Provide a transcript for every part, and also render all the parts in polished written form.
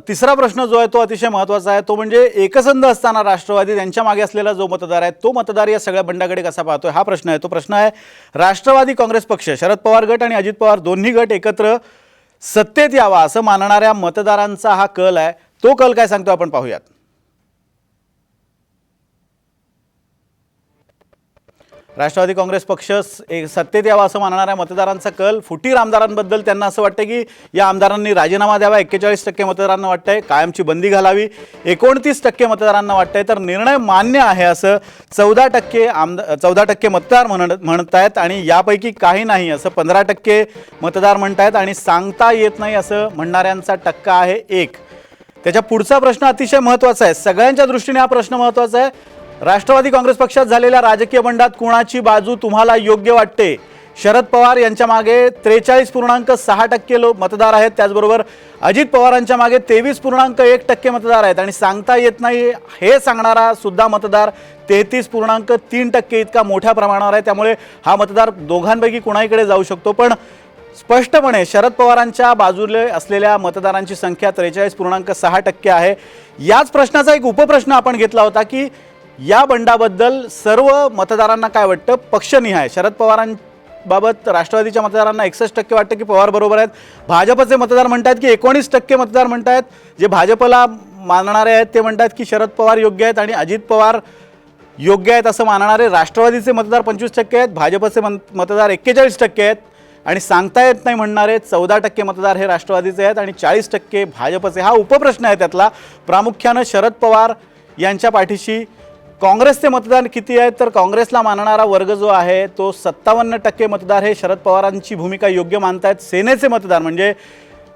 तिसरा प्रश्न जो आहे तो अतिशय महत्त्वाचा आहे, तो म्हणजे एकसंध असताना राष्ट्रवादी त्यांच्या मागे असलेला जो मतदार आहे तो मतदार या सगळ्या बंडाकडे कसा पाहतोय हा प्रश्न आहे. तो प्रश्न आहे राष्ट्रवादी काँग्रेस पक्ष, शरद पवार गट आणि अजित पवार दोन्ही गट एकत्र सत्तेत यावा असं मानणाऱ्या मतदारांचा हा कल आहे. तो कल काय सांगतो आपण पाहूयात. राष्ट्रवादी काँग्रेस पक्ष सत्तेत यावा असं मानणाऱ्या मतदारांचा कल. फुटीर आमदारांबद्दल त्यांना असं वाटतं की या आमदारांनी राजीनामा द्यावा, 41% मतदारांना वाटतंय. कायमची बंदी घालावी, 29% मतदारांना वाटतंय. तर निर्णय मान्य आहे असं 14% मतदार म्हणतायत आणि यापैकी काही नाही असं 15% मतदार म्हणतायत आणि सांगता येत नाही असं म्हणणाऱ्यांचा टक्का आहे 1. त्याच्या पुढचा प्रश्न अतिशय महत्त्वाचा आहे, सगळ्यांच्या दृष्टीने हा प्रश्न महत्त्वाचा आहे. राष्ट्रवादी काँग्रेस पक्षात झालेल्या राजकीय बंडात कुणाची बाजू तुम्हाला योग्य वाटते? शरद पवार यांच्या मागे 43.6% मतदार आहेत, त्याचबरोबर अजित पवारांच्या मागे 23.1% मतदार आहेत आणि सांगता येत नाही हे सांगणारा सुद्धा मतदार 33.3% इतका मोठ्या प्रमाणावर आहे. त्यामुळे हा मतदार दोघांपैकी कुणाहीकडे जाऊ शकतो. पण स्पष्टपणे शरद पवारांच्या बाजूला असलेल्या मतदारांची संख्या 43.6% आहे. याच प्रश्नाचा एक उपप्रश्न आपण घेतला होता की या बंडाबद्दल सर्व मतदारांना काय वाटतं पक्षनिहाय. शरद पवारांबाबत राष्ट्रवादीच्या मतदारांना 61% वाटतं की पवार बरोबर आहेत. भाजपचे मतदार म्हणतात की 19% मतदार म्हणतात, जे भाजपला मानणारे आहेत ते म्हणतात की शरद पवार योग्य आहेत आणि अजित पवार योग्य आहेत असं मानणारे राष्ट्रवादीचे मतदार 25% आहेत, भाजपचे मतदार 41% आहेत आणि सांगता येत नाही म्हणणारे 14% मतदार हे राष्ट्रवादीचे आहेत आणि 40% भाजपचे. हा उपप्रश्न आहे त्यातला. प्रामुख्यानं शरद पवार यांच्या पाठीशी काँग्रेसचे मतदार किती आहेत, तर काँग्रेसला मानणारा वर्ग जो आहे तो 57% मतदार हे शरद पवारांची भूमिका योग्य मानतायत. सेनेचे मतदार म्हणजे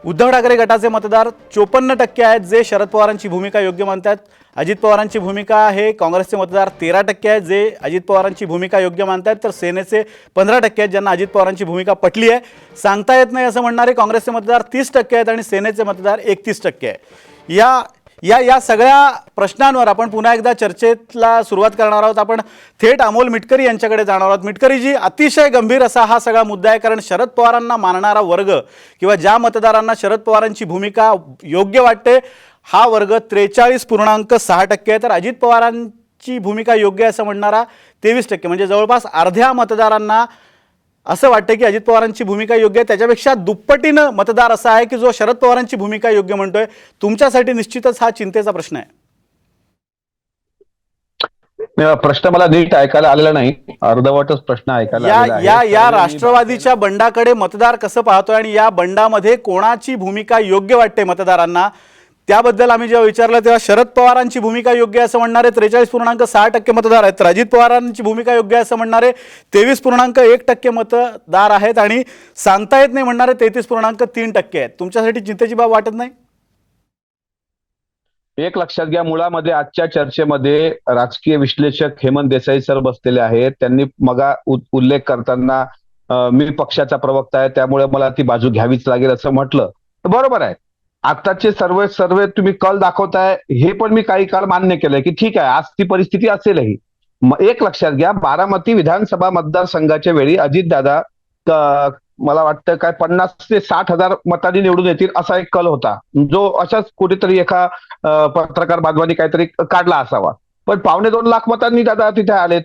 उद्धव ठाकरे गटाचे मतदार 54% आहेत जे शरद पवारांची भूमिका योग्य मानतात. अजित पवारांची भूमिका हे काँग्रेसचे मतदार 13% आहेत जे अजित पवारांची भूमिका योग्य मानतात. तर सेनेचे 15% आहेत ज्यांना अजित पवारांची भूमिका पटली आहे. सांगता येत नाही असं म्हणणारे काँग्रेसचे मतदार 30% आहेत आणि सेनेचे मतदार 31% आहे. या सगळ्या प्रश्नांवर आपण पुन्हा एकदा चर्चेला सुरुवात करणार आहोत. आपण थेट अमोल मिटकरी यांच्याकडे जाणार आहोत. मिटकरीजी, अतिशय गंभीर असा हा सगळा मुद्दा आहे, कारण शरद पवारांना मानणारा वर्ग किंवा ज्या मतदारांना शरद पवारांची भूमिका योग्य वाटते हा वर्ग 43.6% आहे. तर अजित पवारांची भूमिका योग्य असं म्हणणारा 23%, म्हणजे जवळपास अर्ध्या मतदारांना असं वाटतं की अजित पवारांची भूमिका योग्य आहे. त्याच्यापेक्षा दुप्पटीनं मतदार असा आहे की जो शरद पवारांची भूमिका योग्य म्हणतोय. तुमच्यासाठी निश्चितच हा चिंतेचा प्रश्न आहे. प्रश्न मला नीट ऐकायला आलेला नाही, अर्धवटच प्रश्न ऐकायला या राष्ट्रवादीच्या बंडाकडे मतदार कसं पाहतोय आणि या बंडामध्ये कोणाची भूमिका योग्य वाटते मतदारांना त्याबद्दल आम्ही जेव्हा विचारलं तेव्हा शरद पवारांची भूमिका योग्य असं म्हणणारे 43.6% मतदार आहेत, तर अजित पवारांची भूमिका योग्य असं म्हणणारे 23.1% मतदार आहेत आणि सांगता येत नाही म्हणणारे 33.3% आहेत. तुमच्यासाठी चिंतेची बाब वाटत नाही? एक लक्षात घ्या, मुळामध्ये आजच्या चर्चेमध्ये राजकीय विश्लेषक हेमंत देसाई सर बसलेले आहेत. त्यांनी मगा उल्लेख करताना मी पक्षाचा प्रवक्ता आहे त्यामुळे मला ती बाजू घ्यावीच लागेल असं म्हटलं. बरोबर आहे, आताचे सर्व तुम्ही कल दाखवताय हे पण मी काही काळ मान्य केलंय की ठीक आहे आज ती परिस्थिती असेलही. एक लक्षात घ्या, बारामती विधानसभा मतदारसंघाच्या वेळी अजितदादा मला वाटतं काय 50 ते 60 हजार मतांनी निवडून येतील असा एक कल होता, जो अशाच कुठेतरी एका पत्रकार बांधवांनी काहीतरी काढला असावा. पण 2.25 लाख मतांनी दादा तिथे आलेत.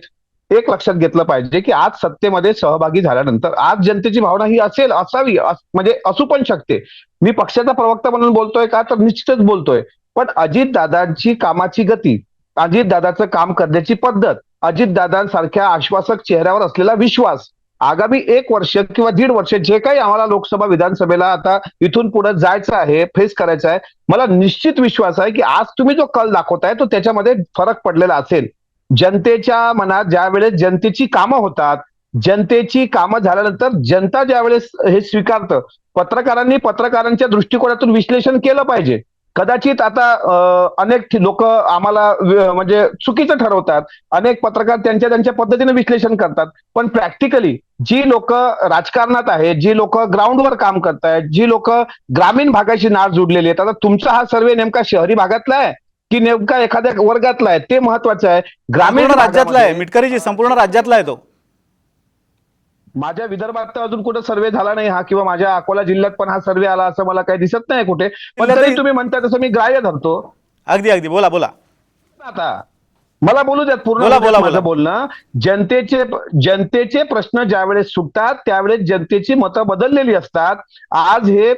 एक लक्षात घेतलं पाहिजे की आज सत्तेमध्ये सहभागी झाल्यानंतर आज जनतेची भावना ही असावी म्हणजे असू पण शकते. मी पक्षाचा प्रवक्ता म्हणून बोलतोय का, तर निश्चितच बोलतोय. पण अजितदादांची कामाची गती, अजितदादाचं काम करण्याची पद्धत, अजितदादांसारख्या आश्वासक चेहऱ्यावर असलेला विश्वास, आगामी 1 वर्ष किंवा 1.5 वर्ष जे काही आम्हाला लोकसभा विधानसभेला आता इथून पुढे जायचं आहे, फेस करायचं आहे, मला निश्चित विश्वास आहे की आज तुम्ही जो कल दाखवताय तो त्याच्यामध्ये फरक पडलेला असेल. जनतेच्या मनात ज्या वेळेस जनतेची कामं होतात, जनतेची कामं झाल्यानंतर जनता ज्या वेळेस हे स्वीकारतं, पत्रकारांच्या दृष्टिकोनातून विश्लेषण केलं पाहिजे. कदाचित आता अनेक लोक आम्हाला म्हणजे चुकीचं ठरवतात, अनेक पत्रकार त्यांच्या पद्धतीने विश्लेषण करतात. पण प्रॅक्टिकली जी लोक राजकारणात आहेत, जी लोक ग्राउंडवर काम करतायत, जी लोक ग्रामीण भागाशी नाळ जुडलेली आहेत, आता तुमचा हा सर्वे नेमका शहरी भागातला आहे की नेमका एखाद्या वर्गातला आहे ते महत्वाचं आहे. ग्रामीण राज्यातला आहे मिटकरीजी, संपूर्ण राज्यातला आहे तो. माझ्या विदर्भात तर अजून कुठे सर्वे झाला नाही हा, किंवा माझ्या अकोला जिल्ह्यात पण हा सर्वे आला असं मला काही दिसत नाही कुठे. पण तरी तुम्ही म्हणताय तसं मी ग्राह्य धरतो. अगदी अगदी, बोला बोला. आता मला बोलू द्यात, पूर्ण बोला, होऊ द्यात बोला, माझं बोला. बोलणं. जनतेचे प्रश्न ज्यावेळेस सुटतात त्यावेळेस जनतेची मतं बदललेली असतात. आज हे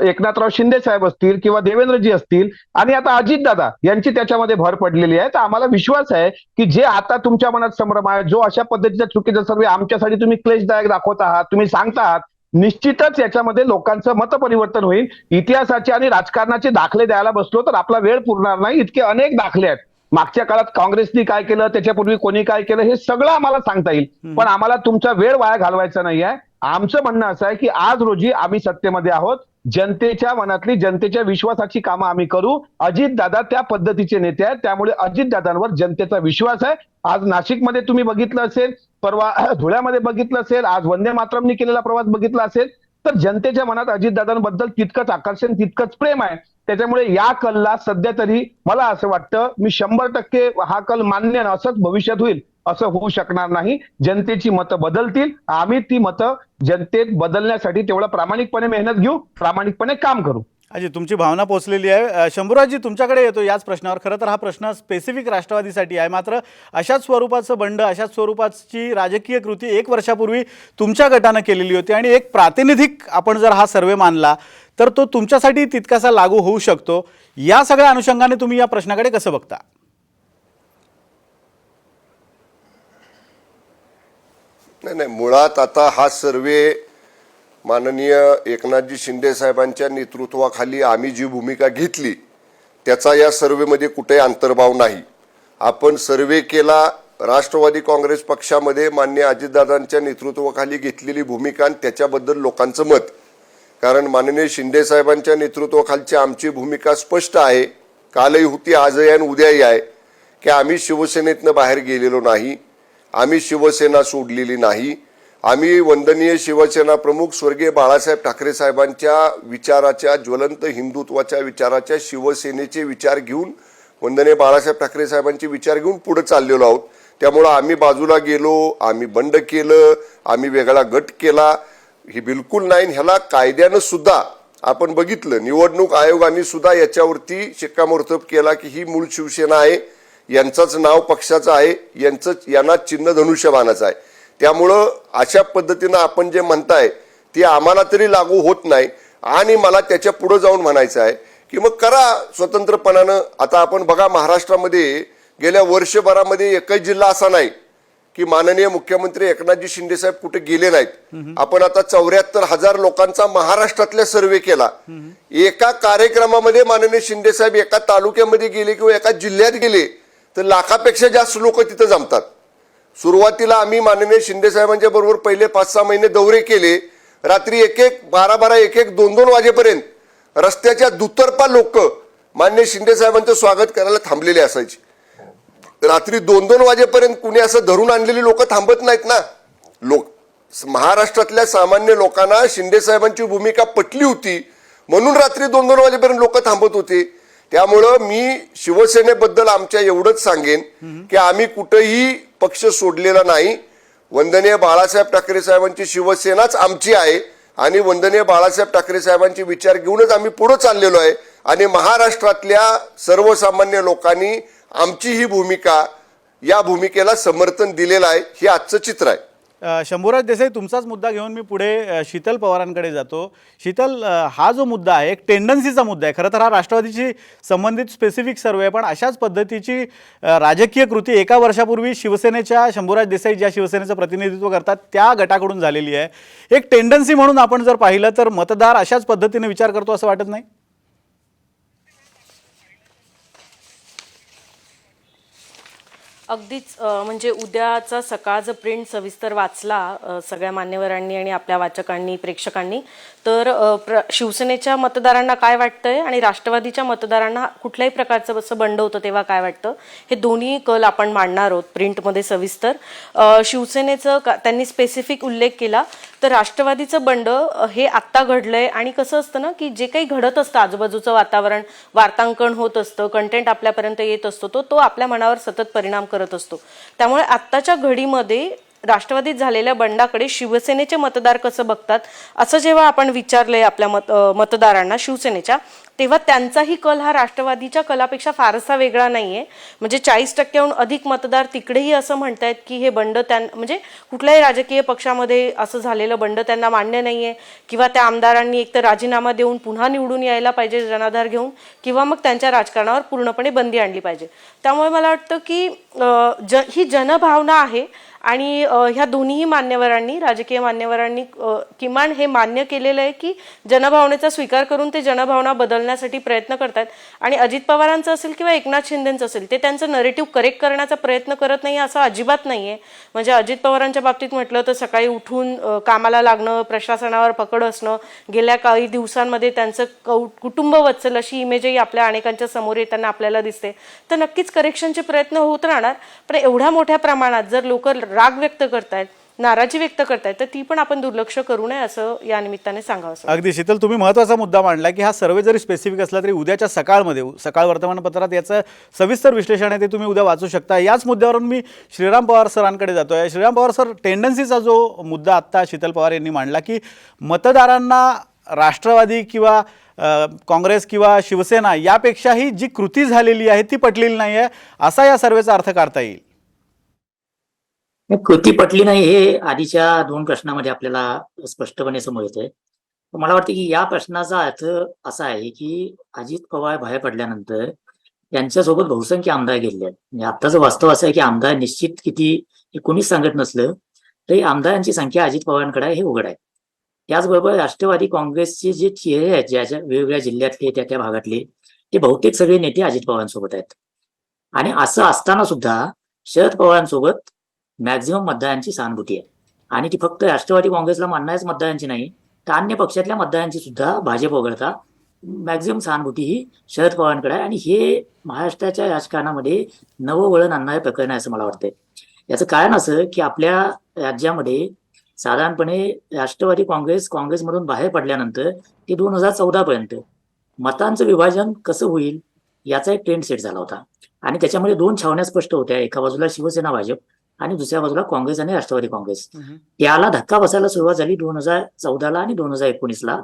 एकनाथराव शिंदे साहेब असतील किंवा देवेंद्रजी असतील आणि आता अजितदादा यांची त्याच्यामध्ये भर पडलेली आहे. तर आम्हाला विश्वास आहे की जे आता तुमच्या मनात संभ्रम आहे, जो अशा पद्धतीचा चुकीचा सर्वे आमच्यासाठी तुम्ही क्लेशदायक दाखवत आहात, तुम्ही सांगता आहात, निश्चितच याच्यामध्ये लोकांचं मत परिवर्तन होईल. इतिहासाचे आणि राजकारणाचे दाखले द्यायला बसलो तर आपला वेळ पुरणार नाही. इतके अनेक दाखले आहेत. मागच्या काळात काँग्रेसनी काय केलं, त्याच्यापूर्वी कोणी काय केलं, हे सगळं आम्हाला सांगता येईल. पण आम्हाला तुमचा वेळ वाया घालवायचा नाहीये. आमचं म्हणणं असं आहे की आज रोजी आम्ही सत्तेमध्ये आहोत. जनतेच्या मनातली, जनतेच्या विश्वासाची कामं आम्ही करू. अजितदादा त्या पद्धतीचे नेते आहेत, त्यामुळे अजितदादांवर जनतेचा विश्वास आहे. आज नाशिकमध्ये तुम्ही बघितलं असेल, परवा धुळ्यामध्ये बघितलं असेल, आज वंदे मातरमनी केलेला प्रवास बघितला असेल, तर जनतेच्या मनात अजितदादांबद्दल तितकंच आकर्षण, तितकंच प्रेम आहे. त्याच्यामुळे या कलला सध्या तरी मला असं वाटतं, मी 100% हा कल मान्य असंच भविष्यात होईल असं होऊ शकणार नाही. जनतेची मतं बदलतील. आम्ही ती मतं जनतेत बदलण्यासाठी तेवढं प्रामाणिकपणे मेहनत घेऊ, प्रामाणिकपणे काम करू. अजी, तुमची भावना पोहोचलेली आहे. शंभूराजी, तुमच्याकडे येतो याच प्रश्नावर. खरं तर हा प्रश्न स्पेसिफिक राष्ट्रवादीसाठी आहे, मात्र अशाच स्वरूपाचं बंड, अशाच स्वरूपाची राजकीय कृती 1 वर्षापूर्वी तुमच्या गटानं केलेली होती आणि एक प्रातिनिधिक आपण जर हा सर्वे मानला तर तो तुमच्यासाठी तितकासा लागू होऊ शकतो. या सगळ्या अनुषंगाने तुम्ही या प्रश्नाकडे कसं बघता? नाही, मुळात आता हा सर्वे माननीय एकनाथजी शिंदे साहेबांच्या नेतृत्वाखाली आम्ही जी भूमिका घेतली त्याचा या सर्वेमध्ये कुठे अंतर्भाव नाही. आपण सर्वे केला राष्ट्रवादी काँग्रेस पक्षामध्ये माननीय अजितदादांच्या नेतृत्वाखाली घेतलेली भूमिका आणि त्याच्याबद्दल लोकांचं मत. कारण माननीय शिंदे साहेबांच्या नेतृत्वाखालची आमची भूमिका स्पष्ट आहे, कालही होती, आजही आणि उद्याही आहे, की आम्ही शिवसेनेतनं बाहेर गेलेलो नाही, आम्ही शिवसेना सोडलेली नाही. आम्ही वंदनीय शिवसेना प्रमुख स्वर्गीय बाळासाहेब ठाकरे साहेबांच्या विचाराच्या, ज्वलंत हिंदुत्वाच्या विचाराच्या, शिवसेनेचे विचार घेऊन, वंदनीय बाळासाहेब ठाकरे साहेबांचे विचार घेऊन पुढे चाललेलो आहोत. त्यामुळं आम्ही बाजूला गेलो, आम्ही बंड केलं, आम्ही वेगळा गट केला, हे बिलकुल नाही. ह्याला कायद्यानं सुद्धा आपण बघितलं, निवडणूक आयोगाने सुद्धा याच्यावरती शिक्कामोर्तब केला की ही मूळ शिवसेना आहे, यांचंच नाव पक्षाचं आहे, यांना चिन्ह धनुष्यबाणाचं आहे. त्यामुळं अशा पद्धतीनं आपण जे म्हणताय ते आम्हाला तरी लागू होत नाही. आणि मला त्याच्या पुढे जाऊन म्हणायचं आहे की मग करा स्वतंत्रपणानं. आता आपण बघा, महाराष्ट्रामध्ये गेल्या वर्षभरामध्ये एकही जिल्हा असा नाही की माननीय मुख्यमंत्री एकनाथजी शिंदे साहेब कुठे गेले नाहीत. आपण आता 74,000 लोकांचा महाराष्ट्रातला सर्वे केला. एका कार्यक्रमामध्ये माननीय शिंदे साहेब एका तालुक्यामध्ये गेले किंवा एका जिल्ह्यात गेले तर लाखापेक्षा जास्त लोक तिथं जमतात. सुरुवातीला आम्ही माननीय शिंदे साहेबांच्या बरोबर पहिले 5-6 महिने दौरे केले. रात्री 1-1, 12-12, 1-1, 2-2 वाजेपर्यंत रस्त्याच्या दुतर्फा लोक माननीय शिंदे साहेबांचं स्वागत करायला थांबलेले असायचे. रात्री 2-2 वाजेपर्यंत कुणी असं धरून आणलेली लोक थांबत नाहीत ना. महाराष्ट्रातल्या सामान्य लोकांना शिंदे साहेबांची भूमिका पटली होती म्हणून रात्री 2-2 वाजेपर्यंत लोक थांबत होते. त्यामुळं मी शिवसेनेबद्दल आमच्या एवढंच सांगेन की आम्ही कुठेही पक्ष सोडलेला नाही. वंदनीय बाळासाहेब ठाकरे साहेबांची शिवसेनाच आमची आहे आणि वंदनीय बाळासाहेब ठाकरे साहेबांचे विचार घेऊनच आम्ही पुढे चाललेलो आहे. आणि महाराष्ट्रातल्या सर्वसामान्य लोकांनी आमची ही भूमिका, या भूमिकेला समर्थन दिलेलं आहे. हे आजचं चित्र आहे. शंभूराज देसाई, तुमचाच मुद्दा घेऊन मी पुढे शीतल पवारांकडे जातो. शीतल, हा जो मुद्दा आहे एक टेंडन्सीचा मुद्दा आहे. खरं तर हा राष्ट्रवादीची संबंधित स्पेसिफिक सर्वे आहे, पण अशाच पद्धतीची राजकीय कृती 1 वर्षापूर्वी शिवसेनेच्या शंभूराज देसाई ज्या शिवसेनेचं प्रतिनिधित्व करतात त्या गटाकडून झालेली आहे. एक टेंडन्सी म्हणून आपण जर पाहिलं तर मतदार अशाच पद्धतीने विचार करतो असं वाटत नाही? अगदीच म्हणजे उद्याचा सकाळचा प्रिंट सविस्तर वाचला सगळ्या मान्यवरांनी आणि आपल्या वाचकांनी, प्रेक्षकांनी, तर शिवसेनेच्या मतदारांना काय वाटतंय आणि राष्ट्रवादीच्या मतदारांना कुठल्याही प्रकारचं असं बंड होतं तेव्हा काय वाटतं, हे दोन्ही कल आपण मांडणार आहोत प्रिंटमध्ये सविस्तर. शिवसेनेचं त्यांनी स्पेसिफिक उल्लेख केला, तर राष्ट्रवादीचं बंड हे आत्ता घडलंय. आणि कसं असतं ना की जे काही घडत असतं आजूबाजूचं वातावरण, वार्तांकन होत असतं, कंटेंट आपल्यापर्यंत येत असतो, तो आपल्या मनावर सतत परिणाम करत असतो. त्यामुळे आत्ताच्या घडीमध्ये राष्ट्रवादीत झालेल्या बंडाकडे शिवसेनेचे मतदार कसं बघतात असं जेव्हा आपण विचारलंय आपल्या मतदारांना शिवसेनेच्या, तेव्हा त्यांचाही कल हा राष्ट्रवादीच्या कलापेक्षा फारसा वेगळा नाहीये. म्हणजे 40%हून अधिक मतदार तिकडेही असं म्हणतायत की हे बंड म्हणजे कुठल्याही राजकीय पक्षामध्ये असं झालेलं बंड त्यांना मान्य नाहीये, किंवा त्या आमदारांनी एकतर राजीनामा देऊन पुन्हा निवडून यायला पाहिजे जनाधार घेऊन, किंवा मग त्यांच्या राजकारणावर पूर्णपणे बंदी आणली पाहिजे. त्यामुळे मला वाटतं की ही जनभावना आहे आणि ह्या दोन्ही मान्यवरांनी, राजकीय मान्यवरांनी किमान हे मान्य केलेलं आहे की जनभावनेचा स्वीकार करून ते जनभावना बदलण्यासाठी प्रयत्न करतात. आणि अजित पवारांचं असेल किंवा एकनाथ शिंदेंचं असेल, ते त्यांचं नरेटिव्ह करेक्ट करण्याचा प्रयत्न करत नाही असं अजिबात नाहीये. म्हणजे अजित पवारांच्या बाबतीत म्हटलं तर सकाळी उठून कामाला लागणं, प्रशासनावर पकड असणं, गेल्या काही दिवसांमध्ये त्यांचं कुटुंब वत्सल अशी इमेजही आपल्या अनेकांच्या समोर येताना आपल्याला दिसते. तर नक्कीच करेक्शनचे प्रयत्न होत राहणार, पण एवढ्या मोठ्या प्रमाणात जर लोक राग व्यक्त करतायत, नाराजी व्यक्त करतायत, तर ती पण आपण दुर्लक्ष करू नये असं या निमित्ताने सांगावं. अगदी शीतल, तुम्ही महत्त्वाचा मुद्दा मांडला की हा सर्वे जरी स्पेसिफिक असला तरी उद्याच्या सकाळमध्ये सकाळ वर्तमानपत्रात याचं सविस्तर विश्लेषण आहे, ते तुम्ही उद्या वाचू शकता. याच मुद्द्यावरून मी श्रीराम पवार सरांकडे जातोय. श्रीराम पवार सर, टेंडन्सीचा जो मुद्दा आत्ता शीतल पवार यांनी मांडला की मतदारांना राष्ट्रवादी किंवा काँग्रेस किंवा शिवसेना यापेक्षाही जी कृती झालेली आहे ती पटलेली नाही आहे, असा या सर्वेचा अर्थ काढता येईल. कृती पटली नाही हे आधीच्या 2 प्रश्नामध्ये आपल्याला स्पष्टपणे समोर येतंय. मला वाटतं की या प्रश्नाचा अर्थ असा आहे की अजित पवार बाहेर पडल्यानंतर त्यांच्यासोबत बहुसंख्य आमदार गेलेले आहेत. म्हणजे आत्ताचं वास्तव असं आहे की आमदार निश्चित किती हे कोणीच सांगत नसलं तरी आमदारांची संख्या अजित पवारांकडे आहे हे उघड आहे. त्याचबरोबर राष्ट्रवादी काँग्रेसचे जे चेहरे आहेत, ज्या वेगवेगळ्या जिल्ह्यातले त्या भागातले, ते बहुतेक सगळे नेते अजित पवारांसोबत आहेत. आणि असं असताना सुद्धा शरद पवारांसोबत मॅक्झिमम मतदारांची सहानुभूती आहे. आणि ती फक्त राष्ट्रवादी काँग्रेसला मानणाऱ्याच मतदारांची नाही, तर अन्य पक्षातल्या मतदारांची सुद्धा भाजप वगळता मॅक्झिमम सहानुभूती ही शरद पवारांकडे आहे. आणि हे महाराष्ट्राच्या राजकारणामध्ये नवं वळण आणणारे प्रकरण आहे असं मला वाटतंय. याचं कारण असं की आपल्या राज्यामध्ये साधारणपणे राष्ट्रवादी काँग्रेसमधून बाहेर पडल्यानंतर ते 2014 पर्यंत मतांचं विभाजन कसं होईल याचा एक ट्रेंड सेट झाला होता. आणि त्याच्यामध्ये 2 छावण्या स्पष्ट होत्या, एका बाजूला शिवसेना भाजप आणि दुसऱ्या बाजूला काँग्रेस आणि राष्ट्रवादी काँग्रेस. त्याला धक्का बसायला सुरुवात झाली 2014ला आणि 2019ला.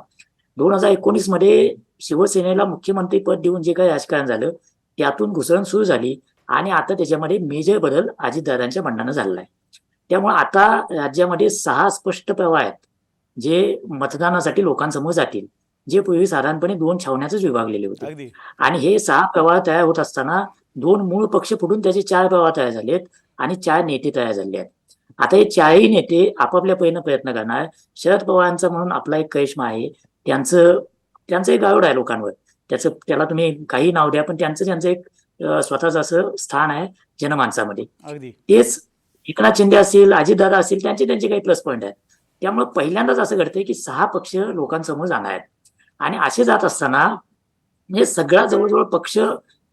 2019 मध्ये शिवसेनेला मुख्यमंत्री पद देऊन जे काही राजकारण झालं त्यातून घुसळण सुरू झाली आणि आता त्याच्यामध्ये मेजर बदल अजितदादांच्या बंडानं झालेला आहे. त्यामुळे आता राज्यामध्ये 6 स्पष्ट प्रवाह आहेत जे मतदानासाठी लोकांसमोर जातील, जे पूर्वी साधारणपणे 2 छावण्यातच विभागलेले होते. आणि हे 6 प्रवाह तयार होत असताना 2 मूळ पक्ष फुटून त्याचे 4 प्रवाह तयार झालेत आणि 4 नेते तयार झाले आहेत. आता हे 4ही नेते आपापल्या परीने प्रयत्न करणार. शरद पवारांचा म्हणून आपला एक करिश्मा आहे, त्यांचं एक गारुड आहे लोकांवर, त्याला तुम्ही काही नाव द्या, पण त्यांचं एक स्वतःचं असं स्थान आहे जनमानसामध्ये. तेच एकनाथ शिंदे असतील, अजितदादा असतील, त्यांचे काही प्लस पॉईंट आहेत. त्यामुळे पहिल्यांदाच असं घडतंय की 6 पक्ष लोकांसमोर जाणार आहेत. आणि असे जात असताना म्हणजे सगळा जवळजवळ पक्ष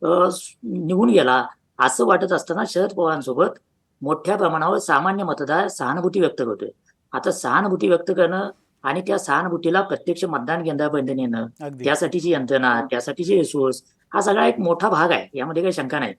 निघून गेला असं वाटत असताना शरद पवारांसोबत मोठ्या प्रमाणावर सामान्य मतदार सहानुभूती व्यक्त करतोय. आता सहानुभूती व्यक्त करणं आणि त्या सहानुभूतीला प्रत्यक्ष मतदान केंद्रापर्यंत नेणं, त्यासाठीची यंत्रणा, त्यासाठीचे रिसोर्स, हा सगळा एक मोठा भाग आहे, यामध्ये काही शंका नाही.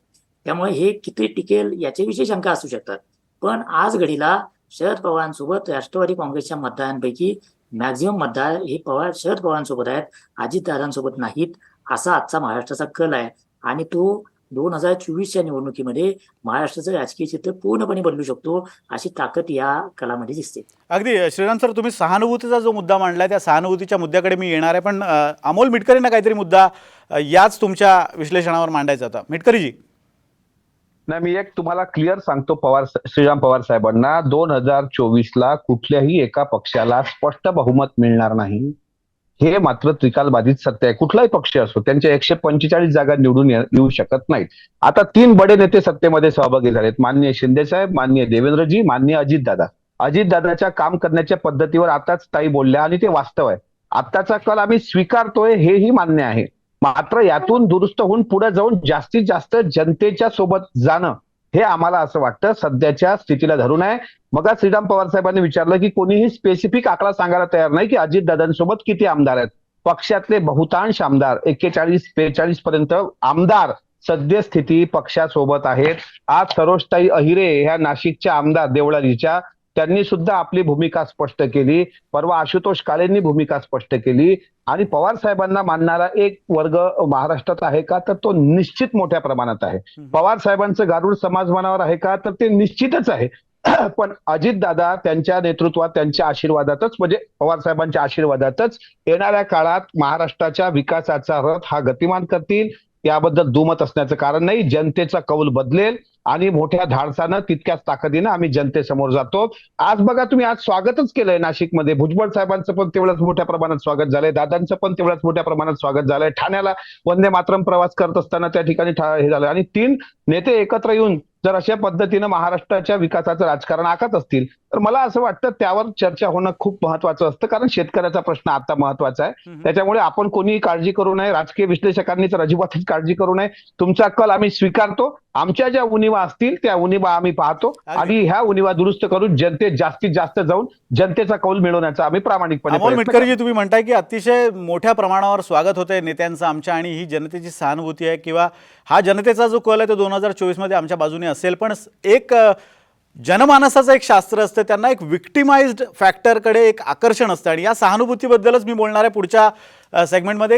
त्यामुळे हे किती टिकेल याच्याविषयी शंका असू शकतात. पण आज घडीला शरद पवारांसोबत राष्ट्रवादी काँग्रेसच्या मतदारांपैकी मॅक्झिमम मतदार हे शरद पवारांसोबत आहेत, अजितदादांसोबत नाहीत, असा आजचा महाराष्ट्राचा कल आहे. आणि तो 2024च्या निवडणुकीमध्ये महाराष्ट्राचं राजकीय चित्र पूर्णपणे बदलू शकतो अशी ताकद या कलामध्ये दिसते. अगदी श्रीराम सर, तुम्ही सहानुभूतीचा जो मुद्दा मांडला त्या सहानुभूतीच्या मुद्द्याकडे मी येणार आहे, पण अमोल मिटकरींना काहीतरी मुद्दा याच तुमच्या विश्लेषणावर मांडायचा होता. मिटकरीजी. नाही, मी एक तुम्हाला क्लिअर सांगतो श्रीराम पवार साहेबांना, 2024ला कुठल्याही एका पक्षाला स्पष्ट बहुमत मिळणार नाही, हे मात्र त्रिकालबाधित सत्य आहे. कुठलाही पक्ष असो त्यांच्या 145 जागा निवडून येऊ शकत नाहीत. आता 3 बडे नेते सत्तेमध्ये सहभागी झालेत, माननीय शिंदे साहेब, माननीय देवेंद्रजी, माननीय अजितदादा. अजितदादाच्या काम करण्याच्या पद्धतीवर आताच ताई बोलल्या आणि ते वास्तव आहे. आत्ताचा कल आम्ही स्वीकारतोय हेही मान्य आहे, मात्र यातून दुरुस्त होऊन पुढे जाऊन जास्तीत जास्त जनतेच्या सोबत जाणं हे आम्हाला असं वाटतं सध्याच्या स्थितीला धरून आहे. मग श्रीराम पवार साहेबांनी विचारलं की कोणीही स्पेसिफिक आकडा सांगायला तयार नाही की अजितदादांसोबत किती आमदार आहेत. पक्षातले बहुतांश आमदार 41-42 पर्यंत आमदार सद्यस्थिती पक्षासोबत आहेत. आज सरोजताई अहिरे ह्या नाशिकच्या आमदार देवळालीच्या त्यांनी सुद्धा आपली भूमिका स्पष्ट केली. परवा आशुतोष काळेंनी भूमिका स्पष्ट केली. आणि पवार साहेबांना मानणारा एक वर्ग महाराष्ट्रात आहे का, तर तो निश्चित मोठ्या प्रमाणात आहे. पवार साहेबांचं गारुड समाज मनावर आहे का, तर ते निश्चितच आहे. पण अजितदादा त्यांच्या नेतृत्वात, त्यांच्या आशीर्वादातच, म्हणजे पवार साहेबांच्या आशीर्वादातच येणाऱ्या काळात महाराष्ट्राच्या विकासाचा रथ हा गतिमान करतील. याबद्दल दुमत असण्याचं कारण नाही. जनतेचा कौल बदलेल आणि मोठ्या धाडसानं, तितक्याच ताकदीनं आम्ही जनतेसमोर जातो. आज बघा तुम्ही, आज स्वागतच केलंय नाशिकमध्ये. भुजबळ साहेबांचं पण तेवढंच मोठ्या प्रमाणात स्वागत झालंय, दादांचं पण तेवढंच मोठ्या प्रमाणात स्वागत झालंय. ठाण्याला वंदे मातरम प्रवास करत असताना त्या ठिकाणी हे झालं. आणि 3 नेते एकत्र येऊन जर अशा पद्धतीनं महाराष्ट्राच्या विकासाचं राजकारण आखत असतील, तर मला असं वाटतं त्यावर चर्चा होणं खूप महत्वाचं असतं. कारण शेतकऱ्याचा प्रश्न आता महत्वाचा आहे. त्याच्यामुळे आपण कोणीही काळजी करू नये, राजकीय विश्लेषकांनी तर अजिबातच काळजी करू नये. तुमचा कल आम्ही स्वीकारतो. आमच्या ज्या उणिवा असतील त्या उणिवा आम्ही पाहतो आणि ह्या उणिवा दुरुस्त करून जनतेत जास्तीत जास्त जाऊन जनतेचा कौल मिळवण्याचा आम्ही प्रामाणिकपणे अमोल प्रयत्न मिटकरजी, तुम्ही म्हणताय की अतिशय मोठ्या प्रमाणावर स्वागत होतंय नेत्यांचं आमच्या, आणि ही जनतेची सहानुभूती आहे किंवा हा जनतेचा जो कल आहे तो 2024 मध्ये आमच्या बाजूने असेल. पण एक जनमानसाचं एक शास्त्र असतं, त्यांना एक विक्टिमाइज्ड फॅक्टरकडे एक आकर्षण असतं, आणि या सहानुभूतीबद्दलच मी बोलणार आहे पुढच्या सेगमेंटमध्ये.